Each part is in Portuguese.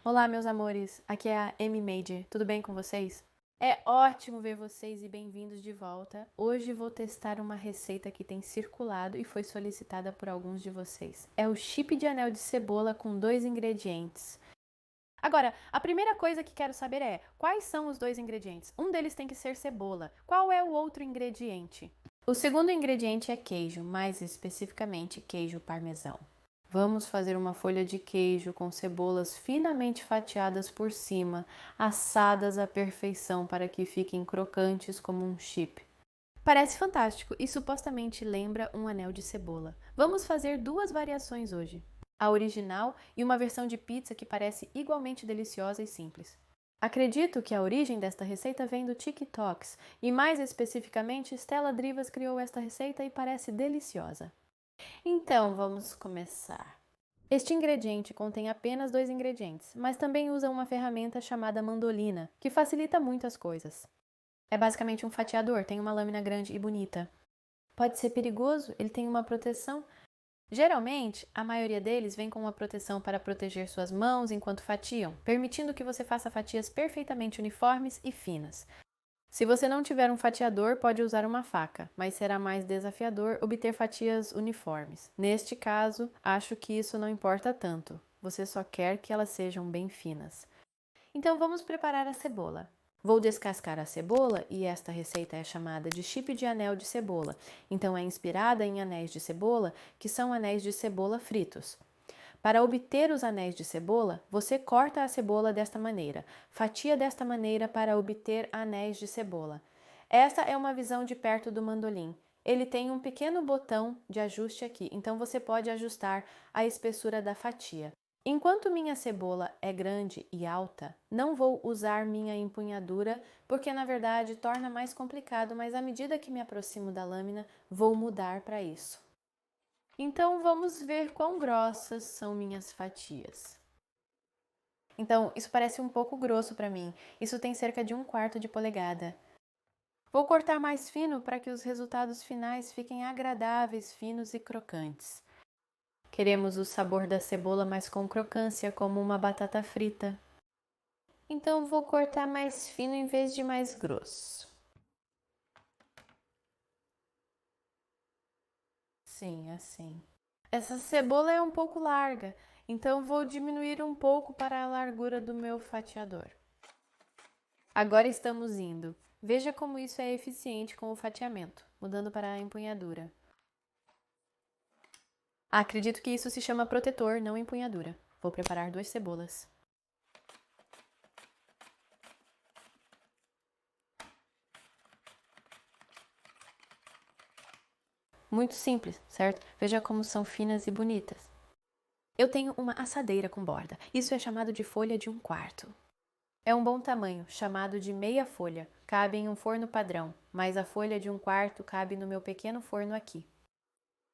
Olá, meus amores, aqui é a Amy Major, tudo bem com vocês? É ótimo ver vocês e bem-vindos de volta. Hoje vou testar uma receita que tem circulado e foi solicitada por alguns de vocês. É o chip de anel de cebola com 2 ingredientes. Agora, a primeira coisa que quero saber é, quais são os 2 ingredientes? Um deles tem que ser cebola. Qual é o outro ingrediente? O segundo ingrediente é queijo, mais especificamente queijo parmesão. Vamos fazer uma folha de queijo com cebolas finamente fatiadas por cima, assadas à perfeição para que fiquem crocantes como um chip. Parece fantástico e supostamente lembra um anel de cebola. Vamos fazer 2 variações hoje. A original e uma versão de pizza que parece igualmente deliciosa e simples. Acredito que a origem desta receita vem do TikToks e mais especificamente Stella Drivas criou esta receita e parece deliciosa. Então, vamos começar. Este ingrediente contém apenas 2 ingredientes, mas também usa uma ferramenta chamada mandolina, que facilita muito as coisas. É basicamente um fatiador, tem uma lâmina grande e bonita. Pode ser perigoso, ele tem uma proteção. Geralmente, a maioria deles vem com uma proteção para proteger suas mãos enquanto fatiam, permitindo que você faça fatias perfeitamente uniformes e finas. Se você não tiver um fatiador, pode usar uma faca, mas será mais desafiador obter fatias uniformes. Neste caso, acho que isso não importa tanto. Você só quer que elas sejam bem finas. Então vamos preparar a cebola. Vou descascar a cebola e esta receita é chamada de chip de anel de cebola. Então é inspirada em anéis de cebola, que são anéis de cebola fritos. Para obter os anéis de cebola, você corta a cebola desta maneira, fatia desta maneira para obter anéis de cebola. Esta é uma visão de perto do mandolim. Ele tem um pequeno botão de ajuste aqui, então você pode ajustar a espessura da fatia. Enquanto minha cebola é grande e alta, não vou usar minha empunhadura, porque na verdade torna mais complicado, mas à medida que me aproximo da lâmina, vou mudar para isso. Então vamos ver quão grossas são minhas fatias. Então, isso parece um pouco grosso para mim. Isso tem cerca de 1/4 de polegada. Vou cortar mais fino para que os resultados finais fiquem agradáveis, finos e crocantes. Queremos o sabor da cebola, mas com crocância, como uma batata frita. Então vou cortar mais fino em vez de mais grosso. Sim, assim. Essa cebola é um pouco larga, então vou diminuir um pouco para a largura do meu fatiador. Agora estamos indo. Veja como isso é eficiente com o fatiamento, mudando para a empunhadura. Acredito que isso se chama protetor, não empunhadura. Vou preparar 2 cebolas. Muito simples, certo? Veja como são finas e bonitas. Eu tenho uma assadeira com borda. Isso é chamado de folha de 1/4. É um bom tamanho, chamado de meia folha. Cabe em um forno padrão, mas a folha de 1/4 cabe no meu pequeno forno aqui.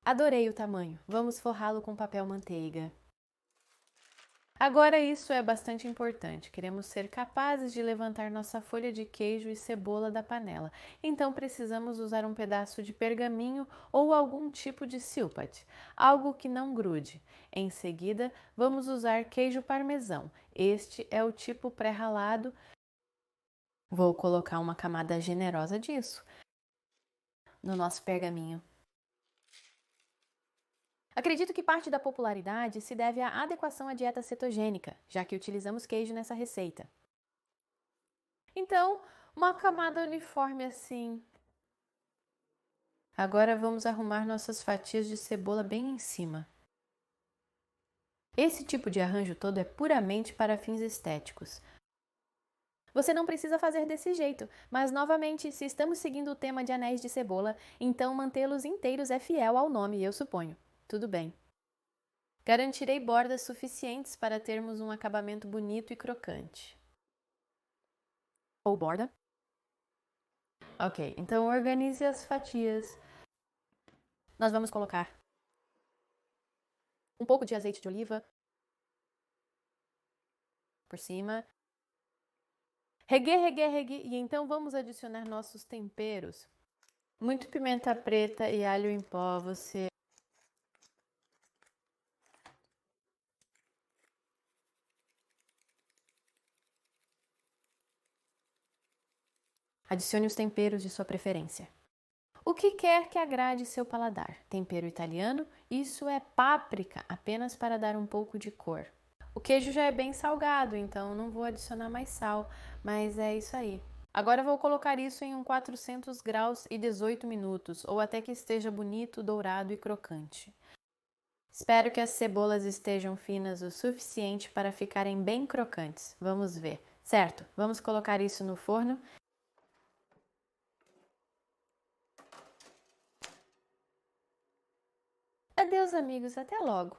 Adorei o tamanho. Vamos forrá-lo com papel manteiga. Agora isso é bastante importante. Queremos ser capazes de levantar nossa folha de queijo e cebola da panela. Então precisamos usar um pedaço de pergaminho ou algum tipo de silpat, algo que não grude. Em seguida, vamos usar queijo parmesão. Este é o tipo pré-ralado. Vou colocar uma camada generosa disso no nosso pergaminho. Acredito que parte da popularidade se deve à adequação à dieta cetogênica, já que utilizamos queijo nessa receita. Então, uma camada uniforme assim. Agora vamos arrumar nossas fatias de cebola bem em cima. Esse tipo de arranjo todo é puramente para fins estéticos. Você não precisa fazer desse jeito, mas novamente, se estamos seguindo o tema de anéis de cebola, então mantê-los inteiros é fiel ao nome, eu suponho. Tudo bem. Garantirei bordas suficientes para termos um acabamento bonito e crocante. Ou borda? Ok, então organize as fatias. Nós vamos colocar um pouco de azeite de oliva por cima. Reguer, reguer, reguer. E então vamos adicionar nossos temperos. Muito pimenta preta e alho em pó. Você Adicione os temperos de sua preferência. O que quer que agrade seu paladar? Tempero italiano? Isso é páprica, apenas para dar um pouco de cor. O queijo já é bem salgado, então não vou adicionar mais sal, mas é isso aí. Agora vou colocar isso em 400 graus e 18 minutos, ou até que esteja bonito, dourado e crocante. Espero que as cebolas estejam finas o suficiente para ficarem bem crocantes. Vamos ver. Certo, vamos colocar isso no forno. Adeus, amigos, até logo!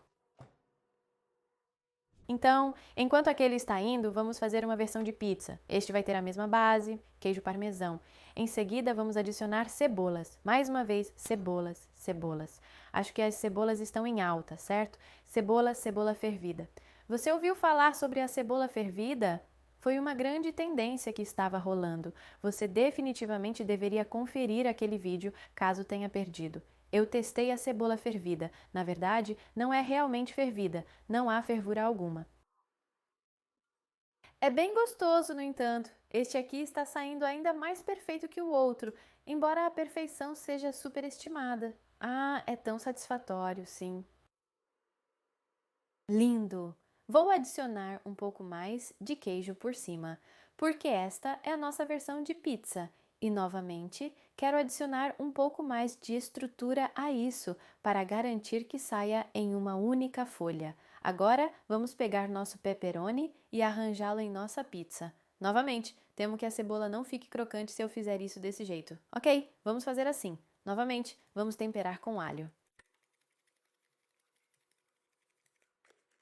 Então, enquanto aquele está indo, vamos fazer uma versão de pizza. Este vai ter a mesma base, queijo parmesão. Em seguida, vamos adicionar cebolas. Mais uma vez, cebolas, cebolas. Acho que as cebolas estão em alta, certo? Cebola, cebola fervida. Você ouviu falar sobre a cebola fervida? Foi uma grande tendência que estava rolando. Você definitivamente deveria conferir aquele vídeo caso tenha perdido. Eu testei a cebola fervida. Na verdade, não é realmente fervida, não há fervura alguma. É bem gostoso, no entanto. Este aqui está saindo ainda mais perfeito que o outro, embora a perfeição seja superestimada. Ah, é tão satisfatório, sim. Lindo! Vou adicionar um pouco mais de queijo por cima, porque esta é a nossa versão de pizza. E novamente, quero adicionar um pouco mais de estrutura a isso, para garantir que saia em uma única folha. Agora, vamos pegar nosso pepperoni e arranjá-lo em nossa pizza. Novamente, temo que a cebola não fique crocante se eu fizer isso desse jeito. Ok, vamos fazer assim. Novamente, vamos temperar com alho.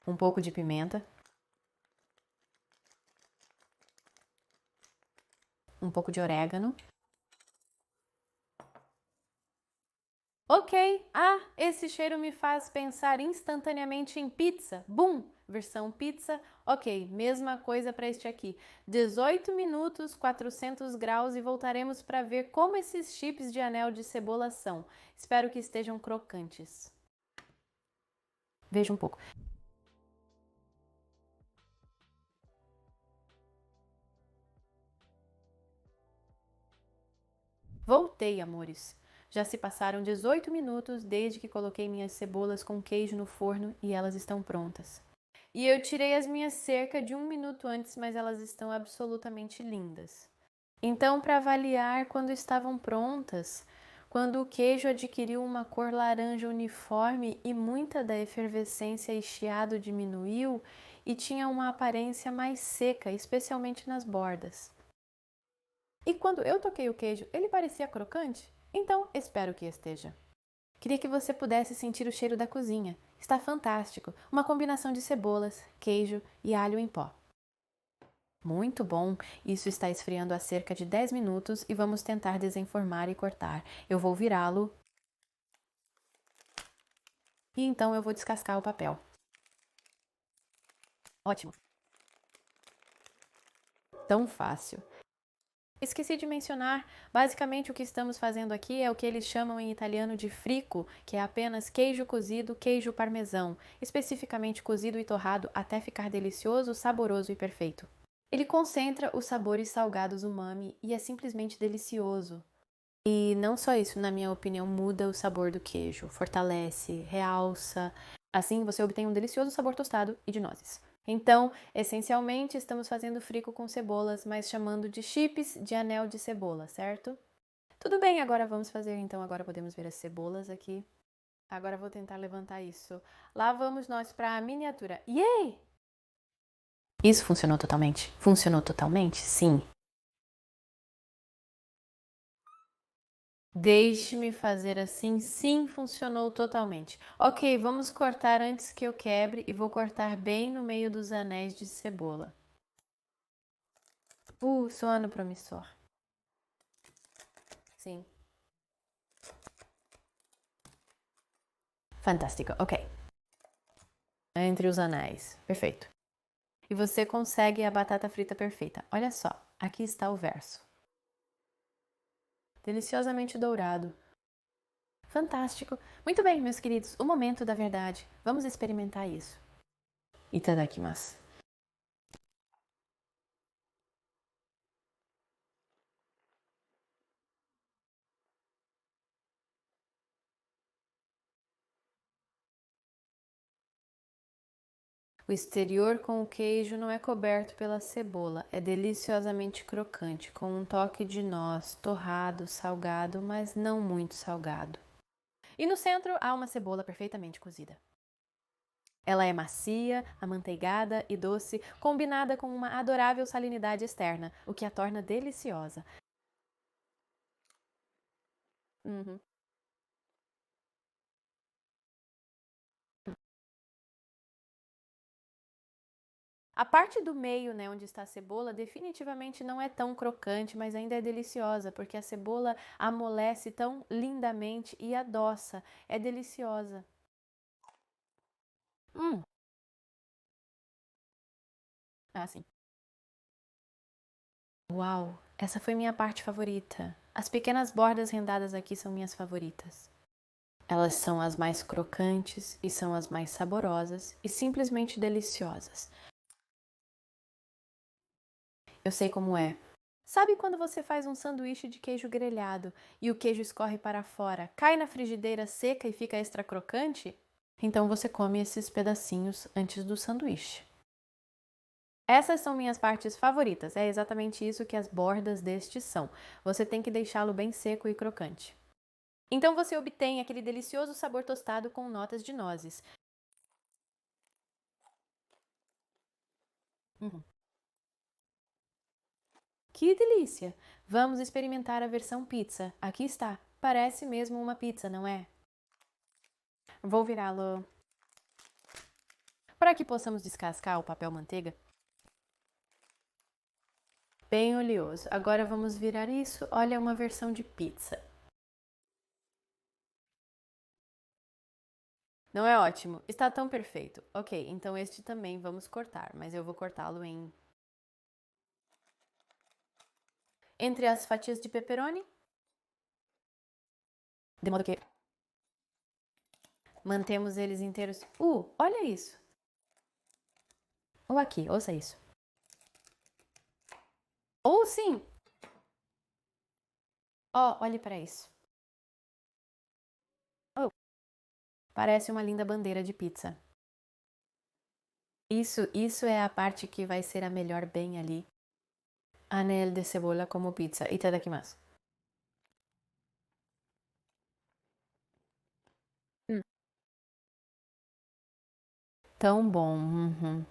Um pouco de pimenta. Um pouco de orégano. Ok, esse cheiro me faz pensar instantaneamente em pizza. Bum! Versão pizza. Ok, mesma coisa para este aqui. 18 minutos, 400 graus e voltaremos para ver como esses chips de anel de cebola são. Espero que estejam crocantes. Veja um pouco. Voltei, amores. Já se passaram 18 minutos desde que coloquei minhas cebolas com queijo no forno e elas estão prontas. E eu tirei as minhas cerca de 1 minuto antes, mas elas estão absolutamente lindas. Então, para avaliar quando estavam prontas, quando o queijo adquiriu uma cor laranja uniforme e muita da efervescência e chiado diminuiu e tinha uma aparência mais seca, especialmente nas bordas. E quando eu toquei o queijo, ele parecia crocante? Então, espero que esteja. Queria que você pudesse sentir o cheiro da cozinha. Está fantástico. Uma combinação de cebolas, queijo e alho em pó. Muito bom. Isso está esfriando há cerca de 10 minutos e vamos tentar desenformar e cortar. Eu vou virá-lo. E então eu vou descascar o papel. Ótimo. Tão fácil. Esqueci de mencionar, basicamente o que estamos fazendo aqui é o que eles chamam em italiano de frico, que é apenas queijo cozido, queijo parmesão, especificamente cozido e torrado até ficar delicioso, saboroso e perfeito. Ele concentra os sabores salgados umami e é simplesmente delicioso. E não só isso, na minha opinião, muda o sabor do queijo, fortalece, realça. Assim você obtém um delicioso sabor tostado e de nozes. Então, essencialmente, estamos fazendo frico com cebolas, mas chamando de chips de anel de cebola, certo? Tudo bem, agora vamos fazer, então, agora podemos ver as cebolas aqui. Agora vou tentar levantar isso. Lá vamos nós para a miniatura. Yay! Isso funcionou totalmente? Funcionou totalmente? Sim. Deixe-me fazer assim. Sim, funcionou totalmente. Ok, vamos cortar antes que eu quebre e vou cortar bem no meio dos anéis de cebola. Soando promissor. Sim. Fantástico, ok. Entre os anéis. Perfeito. E você consegue a batata frita perfeita. Olha só, aqui está o verso. Deliciosamente dourado. Fantástico. Muito bem, meus queridos, o momento da verdade. Vamos experimentar isso. Itadakimasu. O exterior com o queijo não é coberto pela cebola, é deliciosamente crocante, com um toque de noz, torrado, salgado, mas não muito salgado. E no centro há uma cebola perfeitamente cozida. Ela é macia, amanteigada e doce, combinada com uma adorável salinidade externa, o que a torna deliciosa. Uhum. A parte do meio, né, onde está a cebola, definitivamente não é tão crocante, mas ainda é deliciosa, porque a cebola amolece tão lindamente e adoça. É deliciosa. Hum. Ah, sim. Uau, essa foi minha parte favorita. As pequenas bordas rendadas aqui são minhas favoritas. Elas são as mais crocantes e são as mais saborosas e simplesmente deliciosas. Eu sei como é. Sabe quando você faz um sanduíche de queijo grelhado e o queijo escorre para fora, cai na frigideira seca e fica extra crocante? Então você come esses pedacinhos antes do sanduíche. Essas são minhas partes favoritas. É exatamente isso que as bordas destes são. Você tem que deixá-lo bem seco e crocante. Então você obtém aquele delicioso sabor tostado com notas de nozes. Uhum. Que delícia! Vamos experimentar a versão pizza. Aqui está. Parece mesmo uma pizza, não é? Vou virá-lo para que possamos descascar o papel manteiga. Bem oleoso. Agora vamos virar isso. Olha, uma versão de pizza. Não é ótimo? Está tão perfeito. Ok, então este também vamos cortar, mas eu vou cortá-lo em entre as fatias de pepperoni, de modo que mantemos eles inteiros. Olha isso! Ou aqui, ouça isso. Ou sim! Olhe para isso. Oh, parece uma linda bandeira de pizza. Isso é a parte que vai ser a melhor bem ali. Anel de cebola como pizza. Itadakimasu. Hum. Tão bom. Uhum.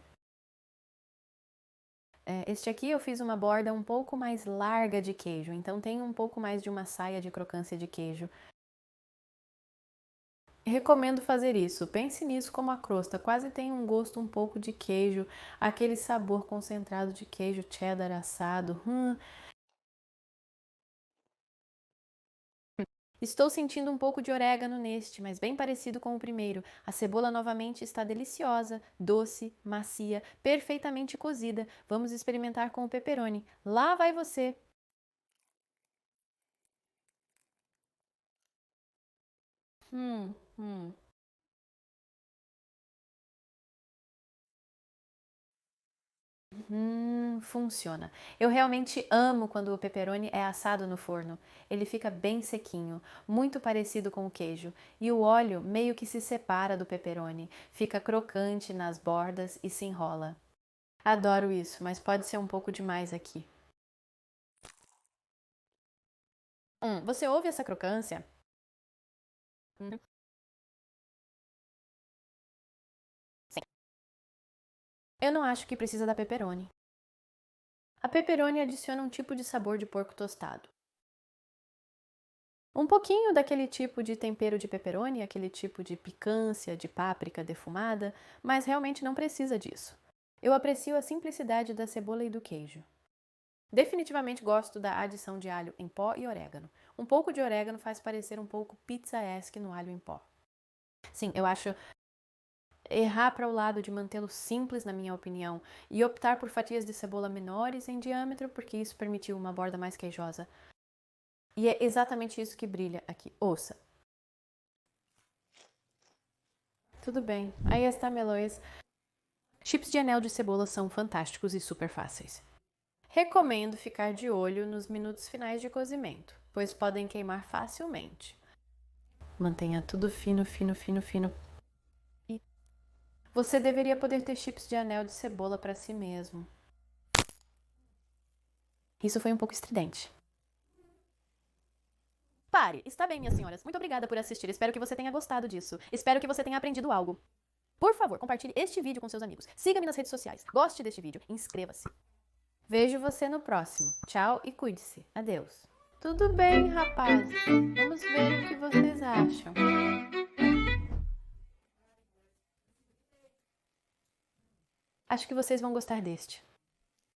Este aqui eu fiz uma borda um pouco mais larga de queijo, então tem um pouco mais de uma saia de crocância de queijo. Recomendo fazer isso. Pense nisso como a crosta. Quase tem um gosto um pouco de queijo, aquele sabor concentrado de queijo cheddar assado. Estou sentindo um pouco de orégano neste, mas bem parecido com o primeiro. A cebola novamente está deliciosa, doce, macia, perfeitamente cozida. Vamos experimentar com o pepperoni. Lá vai você! Hum, hum. Funciona. Eu realmente amo quando o pepperoni é assado no forno. Ele fica bem sequinho, muito parecido com o queijo, e o óleo meio que se separa do pepperoni, fica crocante nas bordas e se enrola. Adoro isso, mas pode ser um pouco demais aqui. Você ouve essa crocância? Hum, sim. Eu não acho que precisa da pepperoni. A pepperoni adiciona um tipo de sabor de porco tostado. Um pouquinho daquele tipo de tempero de pepperoni, aquele tipo de picância, de páprica defumada, mas realmente não precisa disso. Eu aprecio a simplicidade da cebola e do queijo. Definitivamente gosto da adição de alho em pó e orégano. Um pouco de orégano faz parecer um pouco pizzaesque no alho em pó. Sim, eu acho errar para o lado de mantê-lo simples, na minha opinião, e optar por fatias de cebola menores em diâmetro, porque isso permitiu uma borda mais queijosa. E é exatamente isso que brilha aqui. Ouça. Tudo bem. Aí está, Meloes. Chips de anel de cebola são fantásticos e super fáceis. Recomendo ficar de olho nos minutos finais de cozimento, pois podem queimar facilmente. Mantenha tudo fino, fino, fino, fino. E Você deveria poder ter chips de anel de cebola para si mesmo. Isso foi um pouco estridente. Pare! Está bem, minhas senhoras. Muito obrigada por assistir. Espero que você tenha gostado disso. Espero que você tenha aprendido algo. Por favor, compartilhe este vídeo com seus amigos. Siga-me nas redes sociais. Goste deste vídeo. Inscreva-se. Vejo você no próximo. Tchau e cuide-se. Adeus. Tudo bem, rapazes. Vamos ver o que vocês acham. Acho que vocês vão gostar deste.